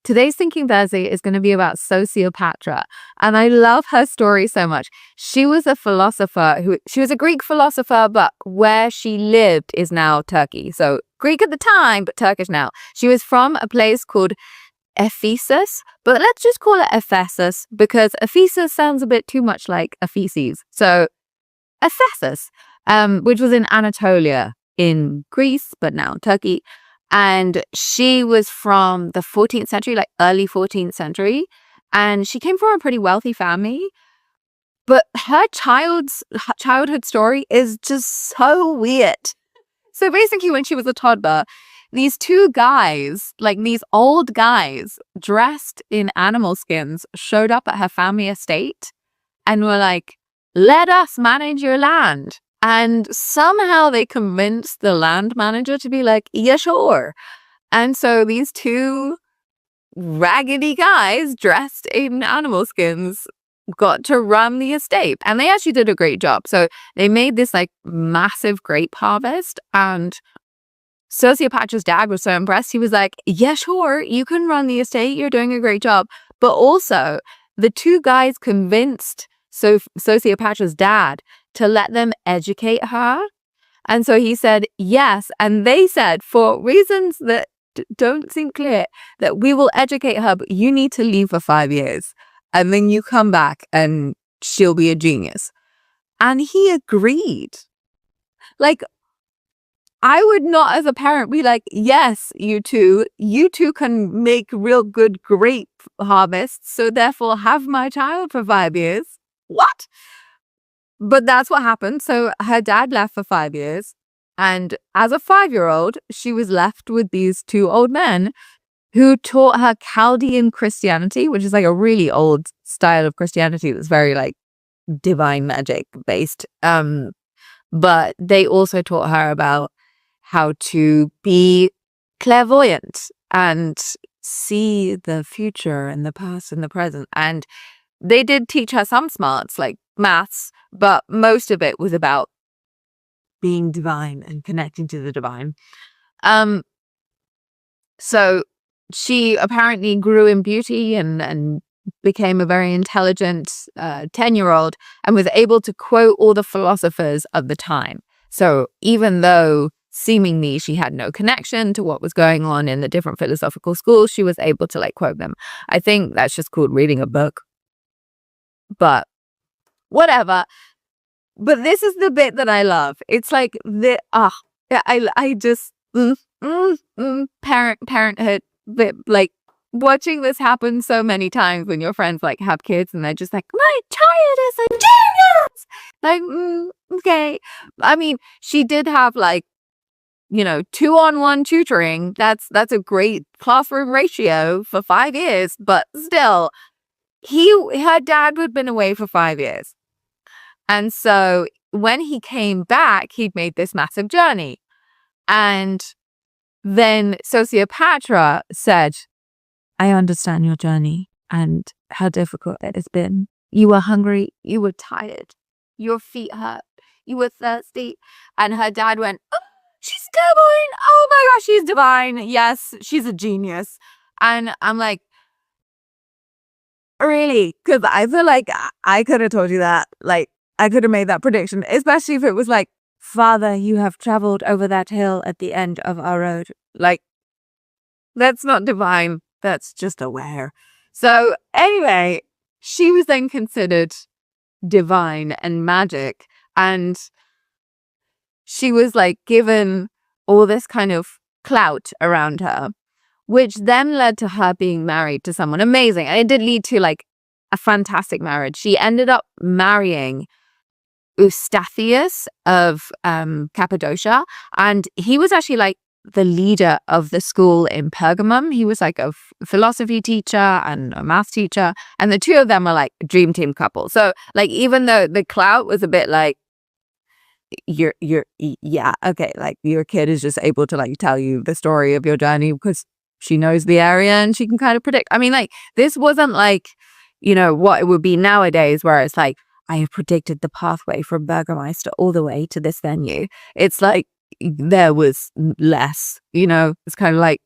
Today's Thinking Thursday is going to be about Sosipatra, and I love her story so much. She was a philosopher she was a Greek philosopher, but where she lived is now Turkey. So Greek at the time, but Turkish now. She was from a place called Ephesus, but let's just call it Ephesus because Ephesus sounds a bit too much like Ephesus. So Ephesus, which was in Anatolia in Greece, but now Turkey. And she was from the 14th century, like early 14th century. And she came from a pretty wealthy family. But her childhood story is just so weird. So basically, when she was a toddler, these two guys, like these old guys dressed in animal skins, showed up at her family estate and were like, let us manage your land. And somehow they convinced the land manager to be like, yeah, sure. And so these two raggedy guys dressed in animal skins got to run the estate. And they actually did a great job. So they made this like massive grape harvest. And Sosipatra's dad was so impressed. He was like, yeah, sure, you can run the estate. You're doing a great job. But also, the two guys convinced Sosipatra's dad to let them educate her. And so he said, yes. And they said, for reasons that don't seem clear, that we will educate her, but you need to leave for 5 years. And then you come back and she'll be a genius. And he agreed. Like, I would not as a parent be like, yes, you two can make real good grape harvests. So therefore have my child for 5 years. What? But that's what happened. So her dad left for 5 years. And as a 5-year-old, she was left with these two old men who taught her Chaldean Christianity, which is like a really old style of Christianity that's very like divine magic based. But they also taught her about how to be clairvoyant and see the future and the past and the present. And they did teach her some smarts like maths, but most of it was about being divine and connecting to the divine. So she apparently grew in beauty and became a very intelligent 10-year-old and was able to quote all the philosophers of the time. So even though seemingly she had no connection to what was going on in the different philosophical schools, she was able to like quote them. I think that's just called reading a book. But whatever. But this is the bit that I love. It's like I just parenthood. But like watching this happen so many times when your friends like have kids and they're just like, my child is a genius. Like, okay. I mean, she did have like, 2-on-1 tutoring. That's a great classroom ratio for 5 years, but still, her dad had been away for 5 years. And so when he came back, he'd made this massive journey. And then Sosipatra said, I understand your journey and how difficult it has been. You were hungry, you were tired, your feet hurt, you were thirsty. And her dad went, oh, she's divine. Oh my gosh, she's divine. Yes, she's a genius. And I'm like, really? Because I feel like I could have told you that. Like, I could have made that prediction, especially if it was like, Father, you have traveled over that hill at the end of our road. Like, that's not divine. That's just aware. So anyway, she was then considered divine and magic. And she was like given all this kind of clout around her, which then led to her being married to someone amazing. And it did lead to like a fantastic marriage. She ended up marrying Eustathius of Cappadocia, and he was actually like the leader of the school in Pergamum. He was like a philosophy teacher and a math teacher, and the two of them were like a dream team couple. So like even though the clout was a bit like yeah, okay, like your kid is just able to like tell you the story of your journey because she knows the area and she can kind of predict. I mean, like this wasn't like what it would be nowadays where it's like, I have predicted the pathway from Burgermeister all the way to this venue. It's like there was less, it's kind of like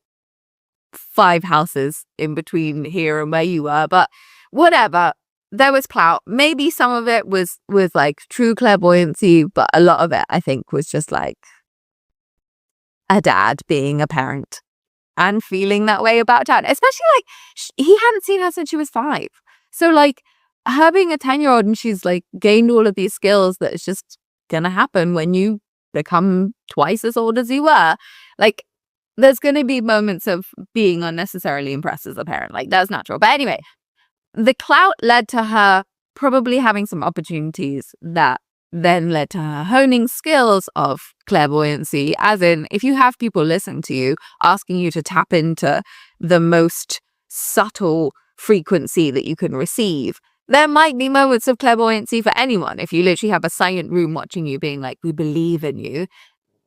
5 houses in between here and where you were, but whatever. There was clout. Maybe some of it was like true clairvoyancy, but a lot of it, I think, was just like a dad being a parent and feeling that way about dad. Especially like he hadn't seen her since she was 5. So like her being a 10-year-old and she's like gained all of these skills that is just gonna happen when you become twice as old as you were. Like there's gonna be moments of being unnecessarily impressed as a parent. Like that's natural. But anyway, the clout led to her probably having some opportunities that then led to her honing skills of clairvoyancy, as in if you have people listen to you, asking you to tap into the most subtle frequency that you can receive, there might be moments of clairvoyancy for anyone. If you literally have a silent room watching you being like, we believe in you,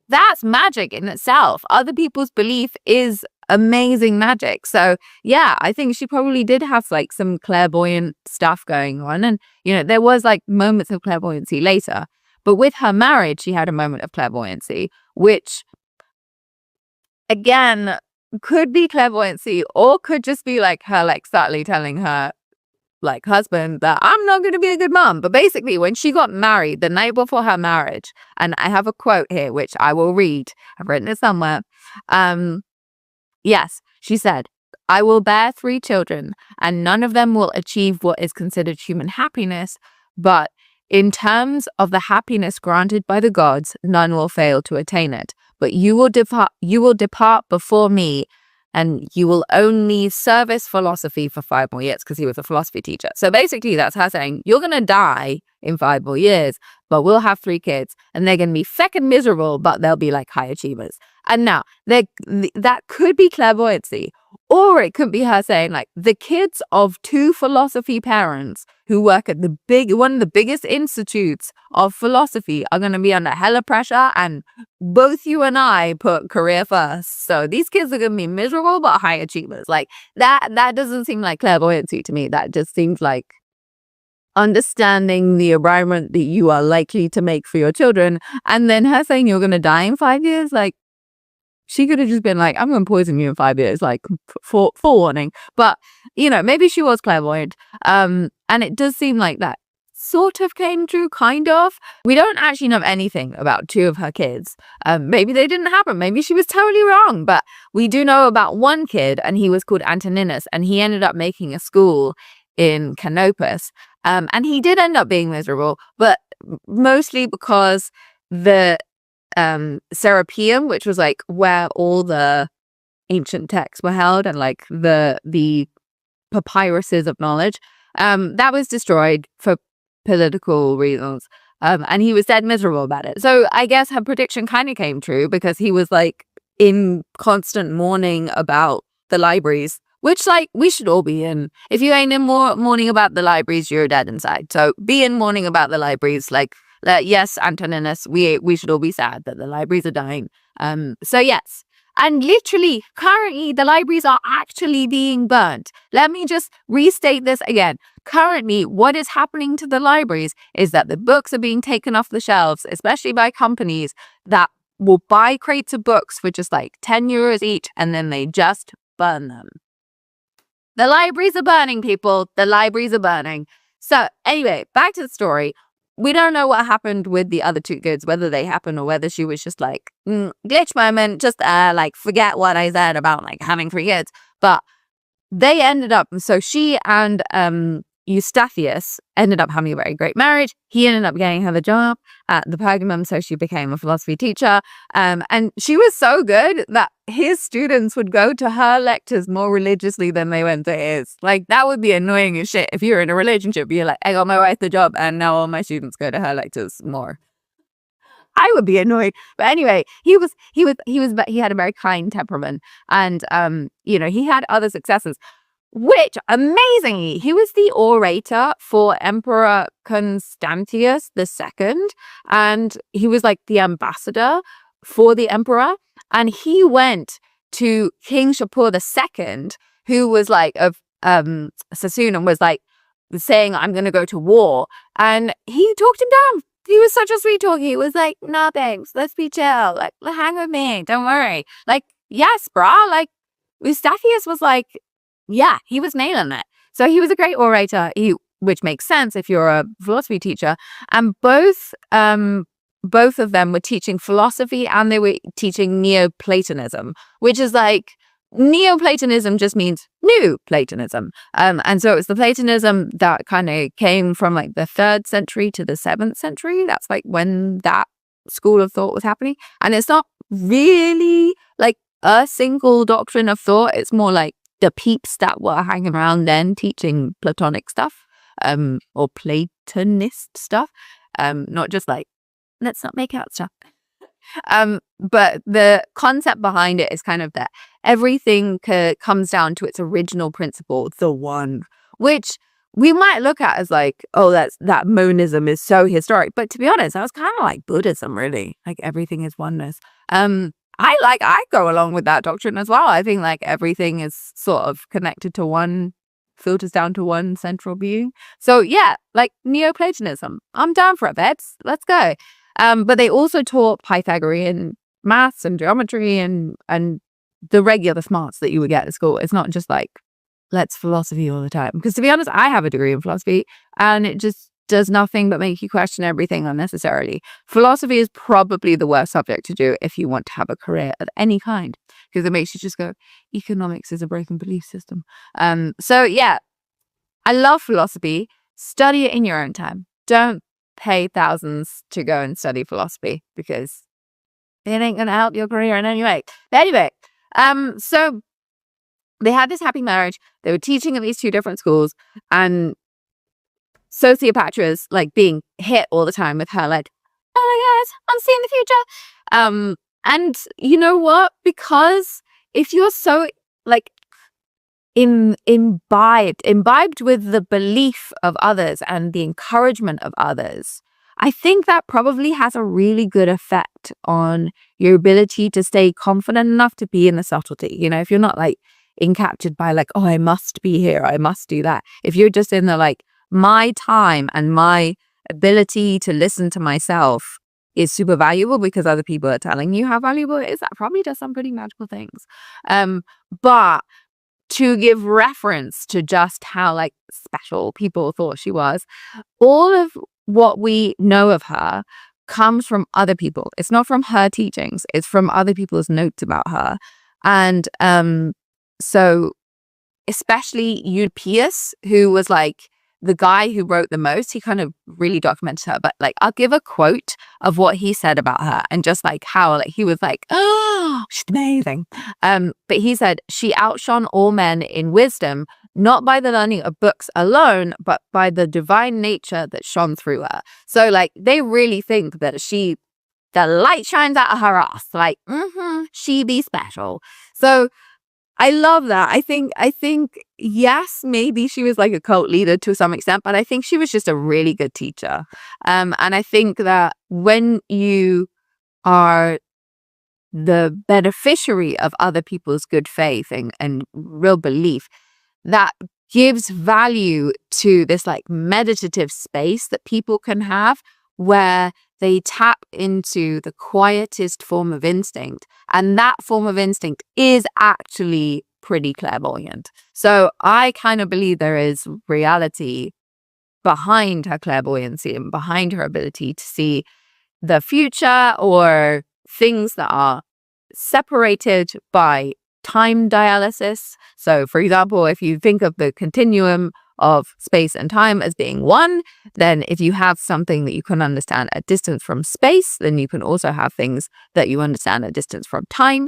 that's magic in itself. Other people's belief is amazing magic. So yeah, I think she probably did have like some clairvoyant stuff going on. And, there was like moments of clairvoyancy later. But with her marriage, she had a moment of clairvoyancy, which again could be clairvoyancy or could just be like her like subtly telling her like husband that I'm not going to be a good mom. But basically when she got married the night before her marriage, and I have a quote here which I will read, I've written it somewhere. Yes, she said, I will bear 3 children and none of them will achieve what is considered human happiness, but in terms of the happiness granted by the gods, none will fail to attain it. But you will depart before me, and you will only service philosophy for 5 more years, because he was a philosophy teacher. So basically that's her saying, you're going to die in 5 more years, but we'll have 3 kids and they're going to be feckin' miserable, but they'll be like high achievers. And now that could be clairvoyancy, or it could be her saying like the kids of 2 philosophy parents who work at one of the biggest institutes of philosophy are going to be under hella pressure, and both you and I put career first. So these kids are going to be miserable, but high achievers. Like that doesn't seem like clairvoyancy to me. That just seems like understanding the environment that you are likely to make for your children. And then her saying you're going to die in 5 years, like she could have just been like, I'm going to poison you in 5 years, like forewarning. But, maybe she was clairvoyant. And it does seem like that sort of came true, kind of. We don't actually know anything about 2 of her kids. Maybe they didn't happen. Maybe she was totally wrong. But we do know about one kid, and he was called Antoninus, and he ended up making a school in Canopus. And he did end up being miserable, but mostly because the Serapeum, which was like where all the ancient texts were held and like the papyruses of knowledge, that was destroyed for political reasons. And he was dead miserable about it. So I guess her prediction kind of came true, because he was like in constant mourning about the libraries, which like we should all be in. If you ain't in mourning about the libraries, you're dead inside. So be in mourning about the libraries. Like yes, Antoninus, we should all be sad that the libraries are dying. So yes. And literally, currently, the libraries are actually being burnt. Let me just restate this again. Currently, what is happening to the libraries is that the books are being taken off the shelves, especially by companies that will buy crates of books for just like 10 euros each, and then they just burn them. The libraries are burning, people. The libraries are burning. So anyway, back to the story. We don't know what happened with the other 2 kids, whether they happened or whether she was just like, glitch moment, just like forget what I said about like having 3 kids. But they ended up, so she and Eustathius ended up having a very great marriage. He ended up getting her the job at the Pergamum, so she became a philosophy teacher. And she was so good that his students would go to her lectures more religiously than they went to his. Like, that would be annoying as shit if you're in a relationship. You're like, I got my wife the job, and now all my students go to her lectures more. I would be annoyed. But anyway, he had a very kind temperament, and he had other successes. Which, amazingly, he was the orator for Emperor Constantius II, and he was like the ambassador for the emperor. And he went to King Shapur II, who was like of Sassoon, and was like saying, I'm going to go to war. And he talked him down. He was such a sweet talker. He was like, no, thanks. Let's be chill. Like, hang with me. Don't worry. Like, yes, brah. Like, Eustathius was like, yeah, he was nailing it. So he was a great orator, which makes sense if you're a philosophy teacher. And both of them were teaching philosophy and they were teaching Neoplatonism, which is like, Neoplatonism just means new Platonism. And so it was the Platonism that kind of came from like the 3rd century to the 7th century. That's like when that school of thought was happening. And it's not really like a single doctrine of thought. It's more like the peeps that were hanging around then teaching Platonic stuff, or Platonist stuff, not just like, let's not make out stuff. But the concept behind it is kind of that everything comes down to its original principle, the one, which we might look at as like, oh, that monism is so historic. But to be honest, that was kind of like Buddhism, really. Like everything is oneness. I go along with that doctrine as well. I think like everything is sort of connected to one, filters down to one central being. So yeah, like Neoplatonism. I'm down for it, babes. Let's go. But they also taught Pythagorean maths and geometry and the regular smarts that you would get at school. It's not just like, let's philosophy all the time. Because to be honest, I have a degree in philosophy and it just does nothing but make you question everything unnecessarily. Philosophy is probably the worst subject to do if you want to have a career of any kind, because it makes you just go, economics is a broken belief system. So yeah, I love philosophy. Study it in your own time. Don't pay thousands to go and study philosophy because it ain't going to help your career in any way. But anyway, so they had this happy marriage. They were teaching at these 2 different schools, and Sosipatra's like being hit all the time with her like, oh my God, I'm seeing the future. And you know what? Because if you're so like imbibed with the belief of others and the encouragement of others, I think that probably has a really good effect on your ability to stay confident enough to be in the subtlety. You know, if you're not like encaptured by like, oh, I must be here, I must do that. If you're just in the like, my time and my ability to listen to myself is super valuable because other people are telling you how valuable it is, that probably does some pretty magical things. But to give reference to just how like special people thought she was, all of what we know of her comes from other people. It's not from her teachings. It's from other people's notes about her. And so especially Eupius, who was like the guy who wrote the most, he kind of really documented her. But like, I'll give a quote of what he said about her and just like how like he was like, oh, she's amazing. But he said she outshone all men in wisdom, not by the learning of books alone, but by the divine nature that shone through her. So like they really think that the light shines out of her ass. Like, she be special. So I love that. I think, yes, maybe she was like a cult leader to some extent, but I think she was just a really good teacher. And I think that when you are the beneficiary of other people's good faith and real belief, that gives value to this like meditative space that people can have where they tap into the quietest form of instinct. And that form of instinct is actually pretty clairvoyant. So I kind of believe there is reality behind her clairvoyancy and behind her ability to see the future or things that are separated by time dialysis. So for example, if you think of the continuum of space and time as being one, then if you have something that you can understand at distance from space, then you can also have things that you understand at distance from time.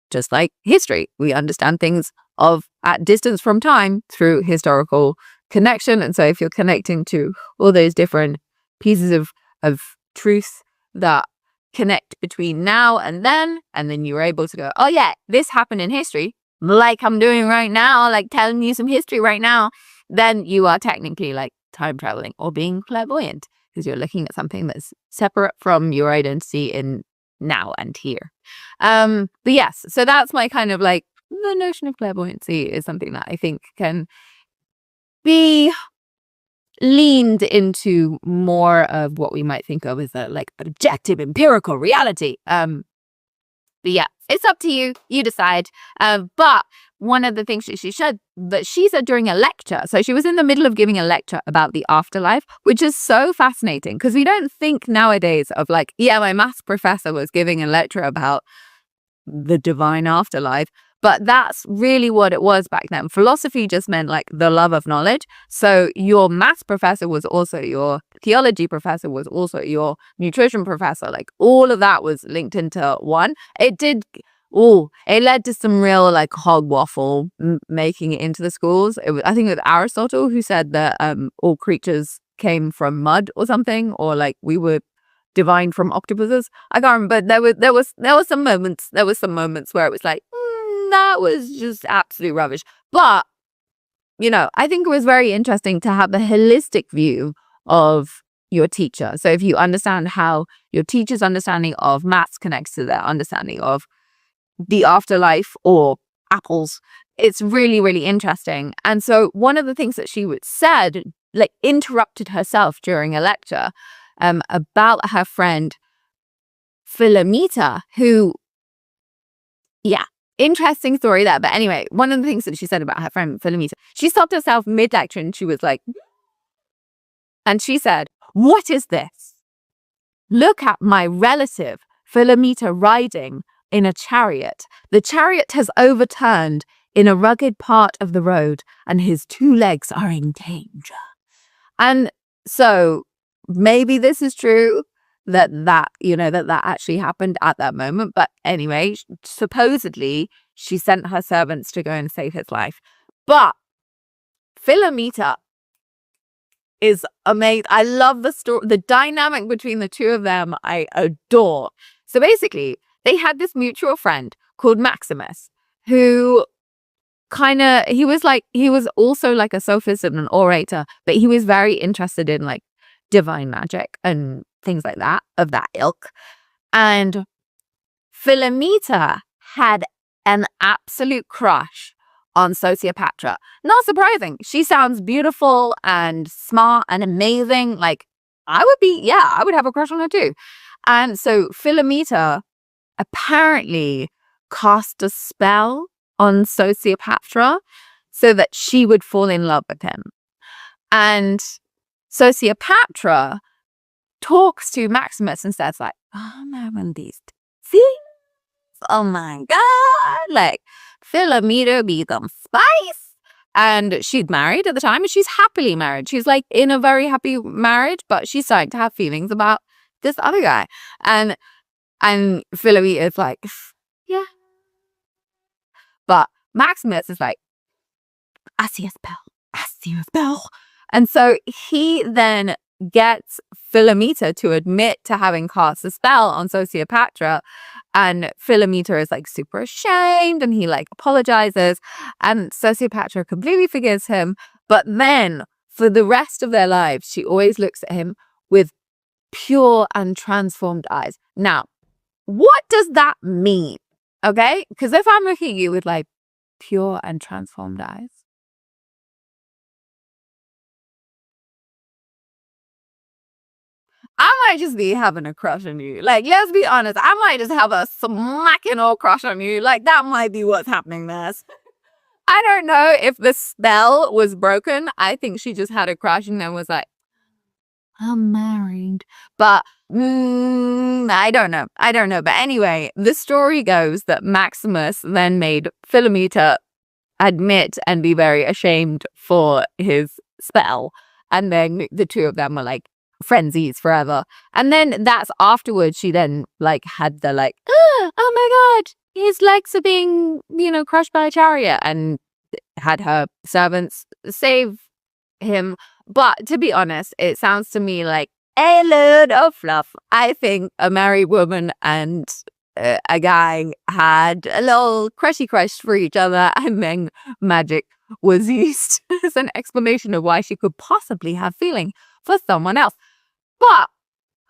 Just like history, we understand things at distance from time through historical connection. And so if you're connecting to all those different pieces of truth that connect between now and then you're able to go, oh yeah, this happened in history, like I'm doing right now, like telling you some history right now, then you are technically like time traveling or being clairvoyant because you're looking at something that's separate from your identity in now and here. But yes, so that's my kind of like the notion of clairvoyancy is something that I think can be leaned into more of what we might think of as a like objective empirical reality. But yeah, it's up to you. You decide. But one of the things she said during a lecture. So she was in the middle of giving a lecture about the afterlife, which is so fascinating because we don't think nowadays of like, yeah, my maths professor was giving a lecture about the divine afterlife. But that's really what it was back then. Philosophy just meant like the love of knowledge. So your maths professor was also your theology professor, was also your nutrition professor. Like all of that was linked into one. It led to some real like hog waffle making it into the schools. I think it was Aristotle who said that all creatures came from mud or something, or like we were divine from octopuses. I can't remember, but there was some moments where it was like, that was just absolute rubbish. But I think it was very interesting to have the holistic view of your teacher. So if you understand how your teacher's understanding of maths connects to their understanding of the afterlife or apples, it's really, really interesting. And so one of the things that she said, like interrupted herself during a lecture about her friend Philomita, who, interesting story there. But anyway, one of the things that she said about her friend Philomita, she stopped herself mid-lecture and she was like, and she said, "What is this? Look at my relative Philomita riding in a chariot. The chariot has overturned in a rugged part of the road and his 2 legs are in danger." And so maybe this is true, that actually happened at that moment. But anyway, supposedly she sent her servants to go and save his life. But Philomita is amazing. I love the story, the dynamic between the two of them. I adore. So basically, they had this mutual friend called Maximus, who he was also like a sophist and an orator, but he was very interested in like divine magic and things like that, of that ilk. And Philomita had an absolute crush on Sosipatra. Not surprising. She sounds beautiful and smart and amazing. Like I would have a crush on her too. And so Philomita apparently cast a spell on Sosipatra so that she would fall in love with him. And Sosipatra talks to Maximus and says like, "I'm having these things. Oh my God. Like Philomita becomes spice." And she'd married at the time and she's happily married. She's like in a very happy marriage, but she's starting to have feelings about this other guy. And Philomita is like, yeah. But Maximus is like, "I see a spell. I see a spell." And so he then gets Philomita to admit to having cast a spell on Sosipatra. And Philomita is like super ashamed and he like apologizes. And Sosipatra completely forgives him. But then for the rest of their lives, she always looks at him with pure and transformed eyes. Now, what does that mean? Okay? Because if I'm looking at you with like pure and transformed eyes, I might just be having a crush on you. Like, let's be honest, I might just have a smacking old crush on you. Like, that might be what's happening there. I don't know if the spell was broken. I think she just had a crush and then was like, "I'm married." But I don't know. But anyway, the story goes that Maximus then made Philomita admit and be very ashamed for his spell. And then the two of them were like frenzies forever. And then that's afterwards she then like had the like, "Oh my God, his legs are being, crushed by a chariot," and had her servants save him. But to be honest, it sounds to me like a load of fluff. I think a married woman and a guy had a little crushy crush for each other, and then magic was used as an explanation of why she could possibly have feeling for someone else. But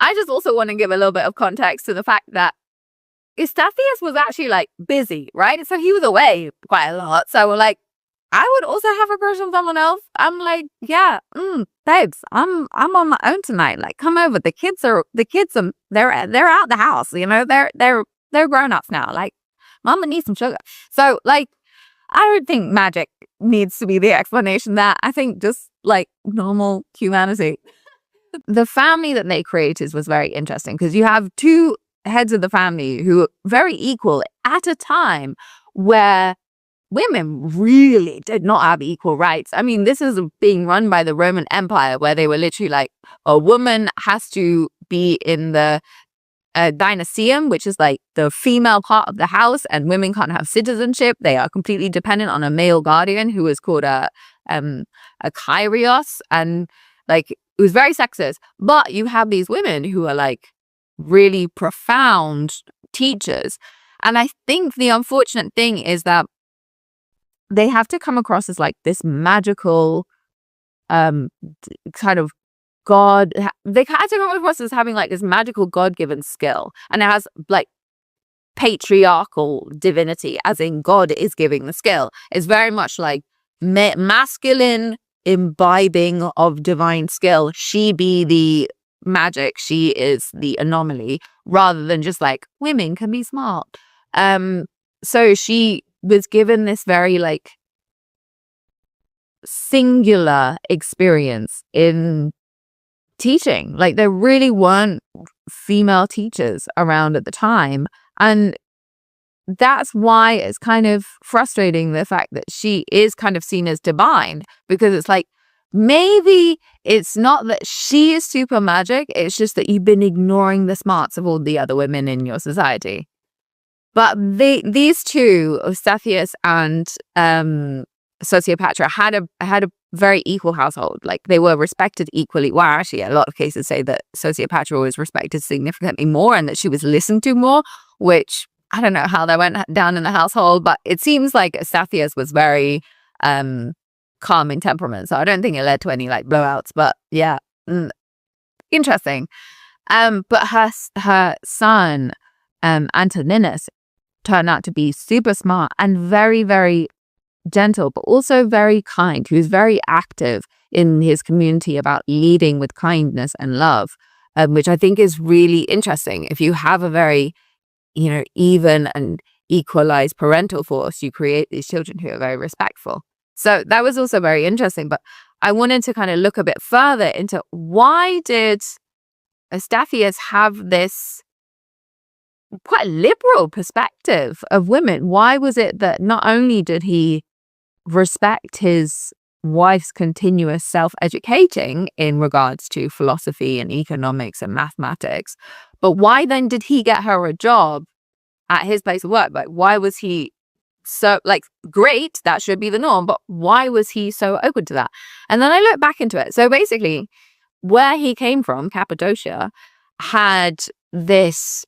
I just also want to give a little bit of context to the fact that Eustathius was actually like busy, right? So he was away quite a lot. So like, I would also have a crush on someone else. I'm like, yeah, babes, I'm on my own tonight. Like, come over. The kids are they're out the house. They're grown ups now. Like, mama needs some sugar. So like, I don't think magic needs to be the explanation there. I think just like normal humanity. The family that they created was very interesting because you have two heads of the family who are very equal at a time where women really did not have equal rights. I mean, this is being run by the Roman Empire, where they were literally like, a woman has to be in the dynastium, which is like the female part of the house, and women can't have citizenship. They are completely dependent on a male guardian who is called a Kyrios, and like it was very sexist. But you have these women who are like really profound teachers, and I think the unfortunate thing is that they have to come across as like this magical kind of God. They have to come across as having like this magical God-given skill, and it has like patriarchal divinity, as in God is giving the skill. It's very much like masculine imbibing of divine skill. She be the magic, she is the anomaly, rather than just like women can be smart. So she was given this very like singular experience in teaching. Like there really weren't female teachers around at the time, and that's why it's kind of frustrating, the fact that she is kind of seen as divine, because it's like, maybe it's not that she is super magic, it's just that you've been ignoring the smarts of all the other women in your society. But these two, Eusthathius and Sosipatra, had a very equal household. Like they were respected equally. Well, actually, a lot of cases say that Sosipatra was respected significantly more and that she was listened to more, which I don't know how that went down in the household, but it seems like Eusthathius was very calm in temperament. So I don't think it led to any like blowouts, but yeah, interesting. But her son, Antoninus, turned out to be super smart and very, very gentle, but also very kind. He was very active in his community about leading with kindness and love, which I think is really interesting. If you have a very, even and equalized parental force, you create these children who are very respectful. So that was also very interesting. But I wanted to kind of look a bit further into, why did Eusthathius have this quite liberal perspective of women? Why was it that not only did he respect his wife's continuous self-educating in regards to philosophy and economics and mathematics, but why then did he get her a job at his place of work? Like, why was he so, like, great, that should be the norm, but why was he so open to that? And then I looked back into it. So basically, where he came from, Cappadocia, had this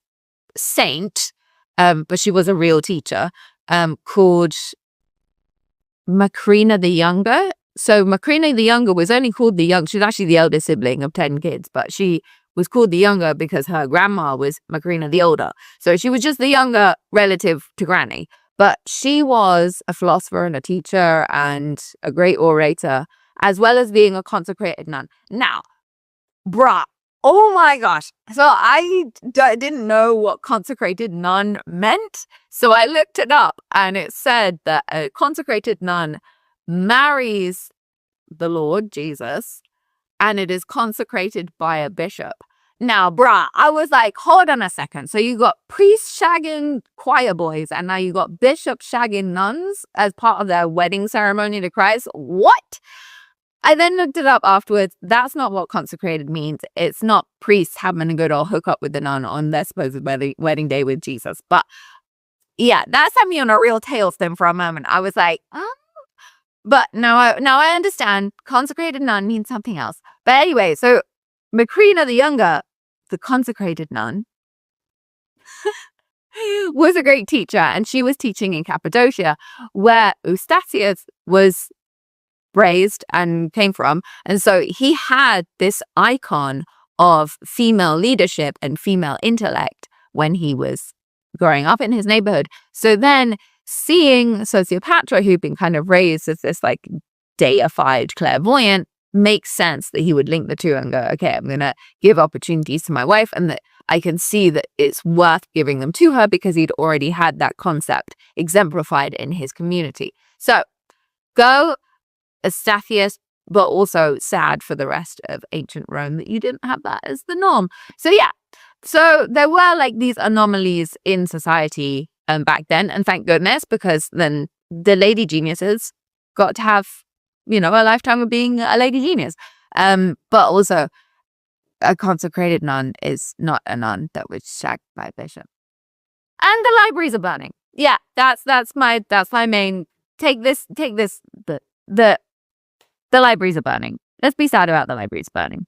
saint, but she was a real teacher, called Macrina the Younger. So Macrina the Younger was only called the Young. She's actually the eldest sibling of 10 kids, but she was called the Younger because her grandma was Macrina the Older. So she was just the younger relative to Granny. But she was a philosopher and a teacher and a great orator, as well as being a consecrated nun. Now, bruh, oh my gosh. So I didn't know what consecrated nun meant. So I looked it up, and it said that a consecrated nun marries the Lord Jesus, and it is consecrated by a bishop. Now, bruh, I was like, hold on a second. So you got priest shagging choir boys, and now you got bishop shagging nuns as part of their wedding ceremony to Christ. What? I then looked it up afterwards. That's not what consecrated means. It's not priests having a good old hook up with the nun on their supposed wedding day with Jesus. But yeah, that sent me on a real tailspin for a moment. I was like, but now I understand. Consecrated nun means something else. But anyway, so Macrina the Younger, the consecrated nun, was a great teacher, and she was teaching in Cappadocia, where Eusthathius was raised and came from. And so he had this icon of female leadership and female intellect when he was growing up in his neighborhood. So then seeing Sosipatra, who'd been kind of raised as this like deified clairvoyant, makes sense that he would link the two and go, okay, I'm going to give opportunities to my wife, and that I can see that it's worth giving them to her because he'd already had that concept exemplified in his community. So go Eustathius, but also sad for the rest of ancient Rome that you didn't have that as the norm. So yeah, so there were like these anomalies in society back then, and thank goodness, because then the lady geniuses got to have, a lifetime of being a lady genius. But also a consecrated nun is not a nun that was shagged by a bishop. And the libraries are burning. Yeah, that's my main take this the libraries are burning. Let's be sad about the libraries burning.